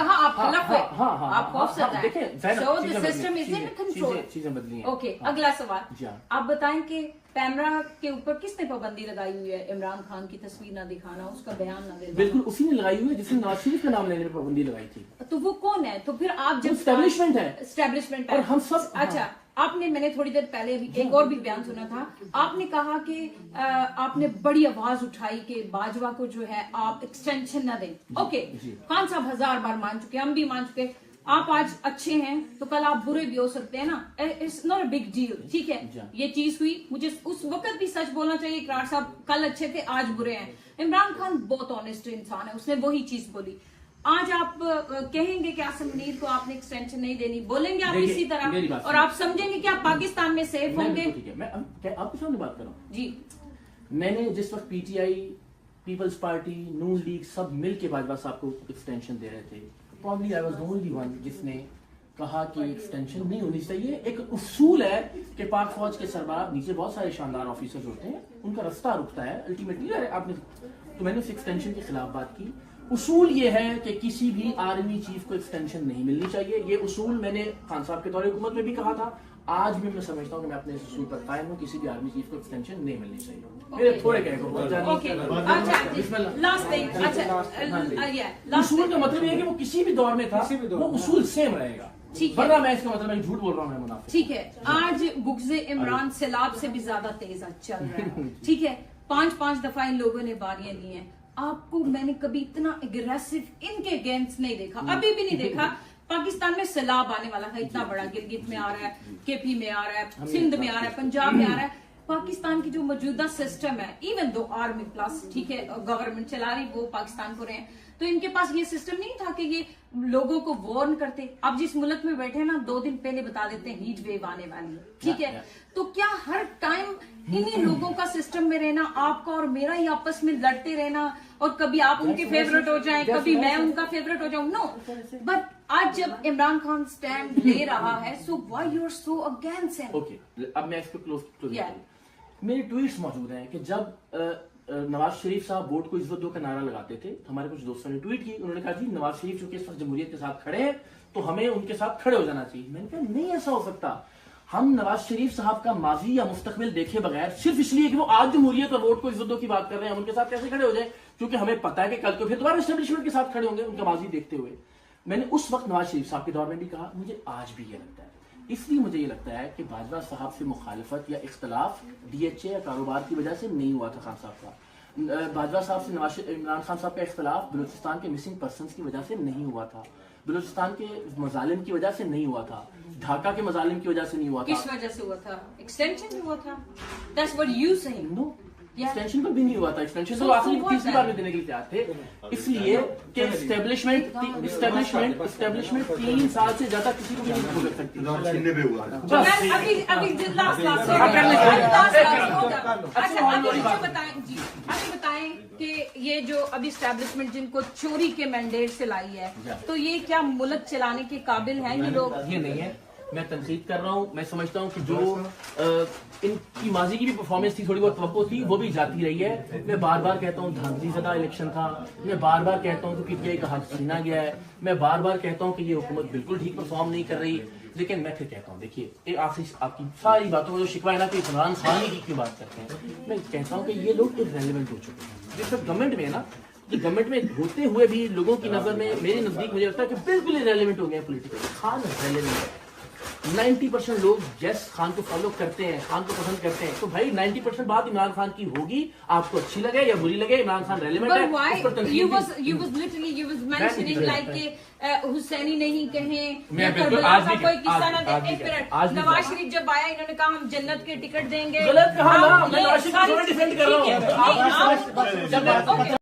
कहा आप खिलाफ है, आप खौफ से देखिए So the system is in control. चीजें बदली हैं। ओके, अगला सवाल जी हाँ। आप बताएं कि पैमरा के ऊपर किसने पाबंदी लगाई हुई है इमरान खान की तस्वीर ना दिखाना, उसका बयान ना देना? बिल्कुल उसी ने लगाई हुई है जिसने नवाज शरीफ का नाम लेने पर पाबंदी लगाई थी। तो वो कौन है? तो फिर आप जब एस्टेब्लिशमेंट है, एस्टेब्लिशमेंट और हम सब अच्छा आपने, मैंने थोड़ी देर पहले भी एक और भी बयान सुना था, आपने कहा कि आपने बड़ी आवाज उठाई कि बाजवा को जो है आप एक्सटेंशन ना दें। ओके, खान साहब 1000 बार मान चुके, हम भी मान चुके, आप आज अच्छे हैं तो कल आप बुरे भी हो सकते हैं ना, it's not a big deal, ठीक है। ये चीज हुई, मुझे उस वक्त भी सच बोलना चाहिए, इकरार साहब कल अच्छे थे आज बुरे हैं। इमरान खान बहुत ऑनेस्ट इंसान है, उसने वही चीज बोली। आज आप कहेंगे कि आसिम मुनीर को आपने एक्सटेंशन नहीं देनी, बोलेंगे आप इसी तरह, और आप समझेंगे कि आप पाकिस्तान में सेफ होंगे। ठीक है, मैं आपके सामने बात कर रहा हूँ जी। मैंने जिस वक्त पीटीआई, पीपल्स पार्टी, नून लीग सब मिल के बाजवा साहब को एक्सटेंशन दे रहे थे, probably I was the only one जिसने कहा कि एक्सटेंशन नहीं होनी चाहिए। एक उसूल है कि पाक फौज के सरबराह नीचे बहुत सारे शानदार ऑफिसर्स होते हैं, उनका रास्ता रुकता है अल्टीमेटली। आपने तो मैंने उस एक्सटेंशन के खिलाफ बात की। उसूल ये है कि किसी भी आर्मी चीफ को एक्सटेंशन नहीं मिलनी चाहिए। ये उसूल मैंने खान साहब के दौरे हुकूमत में भी कहा था, आज भी मैं समझता हूँ कि मैं अपने इस उसूल पर कायम हूँ, किसी भी आर्मी चीफ को एक्सटेंशन नहीं मिलनी चाहिए। मेरे थोड़े कहे उसूल का मतलब ये है कि वो किसी भी दौर में था, वो उसूल सेम रहेगा, वरना मैं इसका मतलब मैं झूठ बोल रहा हूँ, मैं मुनाफिक। ठीक है, आज बुग़्ज़े इमरान सैलाब से भी ज्यादा तेज चल रहा है, ठीक है। 5-5 दफा इन लोगों ने बारियां ली हैं, आपको मैंने कभी इतना एग्रेसिव इनके अगेंस्ट नहीं देखा, अभी भी नहीं देखा। पाकिस्तान में सैलाब आने वाला था इतना बड़ा, गिलगित में आ रहा है, केपी में आ रहा है, सिंध में आ रहा है, पंजाब में आ रहा है। पाकिस्तान की जो मौजूदा सिस्टम है, इवन दो आर्मी प्लस ठीक है गवर्नमेंट चला रही, वो पाकिस्तान को रहे हैं, तो इनके पास ये सिस्टम नहीं था कि ये लोगों को वार्न करते। अब जिस मुल्क में बैठे ना 2 दिन पहले बता देते हैं हीट वेव आने वाली है, ठीक है। तो क्या हर टाइम इन्हीं लोगों का सिस्टम में रहना, आपका और मेरा ही आपस में लड़ते रहना, और कभी आप उनके फेवरेट हो जाएं, कभी मैं उनका फेवरेट हो जाऊं? नो, बट आज जब इमरान खान स्टैंड ले रहा है, so why you are so against him? Okay, अब मैं इसको क्लोज मेरे ट्वीट्स मौजूद हैं कि जब नवाज शरीफ साहब वोट को इज्जत दो का नारा लगाते थे, हमारे कुछ दोस्तों ने ट्वीट की, उन्होंने कहा जी नवाज शरीफ चूंकि इस वक्त जमहूरियत के साथ खड़े हैं तो हमें उनके साथ खड़े हो जाना चाहिए। मैंने कहा नहीं ऐसा हो सकता, हम नवाज शरीफ साहब का माजी या मुस्तकबिल देखे बगैर सिर्फ इसलिए कि वो आज जमहूरियत और वोट को इज्जत दो की बात कर रहे हैं, हम उनके साथ कैसे खड़े हो जाए, क्योंकि हमें पता है कि कल को फिर दोबारा एस्टेब्लिशमेंट के साथ खड़े होंगे उनका माजी देखते हुए। मैंने उस वक्त नवाज शरीफ साहब के दौर में भी कहा, मुझे आज भी ये लगता है। इसलिए मुझे ये लगता है कि बाजवा साहब से मुखालफत या इख्तलाफ डीएचए या कारोबार की वजह से नहीं हुआ था खान साहब का। बाजवा साहब से इमरान खान साहब का इख्तलाफ बलूचिस्तान के मिसिंग पर्सनस की वजह से नहीं हुआ था, बलूचिस्तान के मजालिम की वजह से नहीं हुआ था, ढाका के मजालिम की वजह से नहीं हुआ था। किस वजह से हुआ था? एक्सटेंशन में हुआ था। That's what you saying. No. Extension पर भी नहीं हुआ था, एक्सटेंशन तो आखिरी तीसरी बार में देने के लिए तैयार थे, इसलिए कि एस्टेब्लिशमेंट 3 साल से ज्यादा किसी को भी नहीं भुगत सकती। अभी बताएं कि ये जो अभी एस्टेब्लिशमेंट जिनको चोरी के मैंडेट से लाई है, तो ये क्या मुल्क चलाने के काबिल है ये लोग? ये नहीं है, मैं तनकीद कर रहा हूँ। मैं समझता हूँ कि जो इनकी माजी की भी परफॉर्मेंस थी, थोड़ी बहुत तवक्को थी, वो भी जाती रही है। मैं बार बार कहता हूँ धांधली ज़दा इलेक्शन था, मैं बार बार कहता हूँ कि पीटीआई का हक छीना गया है, मैं बार बार कहता हूँ कि ये हुकूमत बिल्कुल ठीक परफॉर्म नहीं कर रही, लेकिन मैं फिर कहता हूँ देखिए एक आखिरी आपकी सारी बातों में जो शिकवा है ना कि इमरान खान की क्यों बात करते हैं, मैं कहता हूँ कि ये लोग इररेलेवेंट हो चुके हैं। जिस वक्त गवर्नमेंट में है ना, कि गवर्नमेंट में होते हुए भी लोगों की नजर में, मेरे नजदीक मुझे लगता है कि बिल्कुल इररेलेवेंट हो गए पोलिटिकली। खान इररेलेवेंट है, 90% लोग जैस खान को फॉलो करते हैं, खान को पसंद करते हैं, तो भाई 90% बात इमरान खान की होगी, आपको अच्छी लगे या बुरी लगे, इमरान खान रेलेवेंट है। हुसैनी नहीं कहे, कोई किस्सा ना दे। नवाज शरीफ जब आया इन्होंने कहा हम जन्नत के टिकट देंगे, गलत कहा ना, मैं नवाज शरीफ को डिफेंड कर रहा हूँ।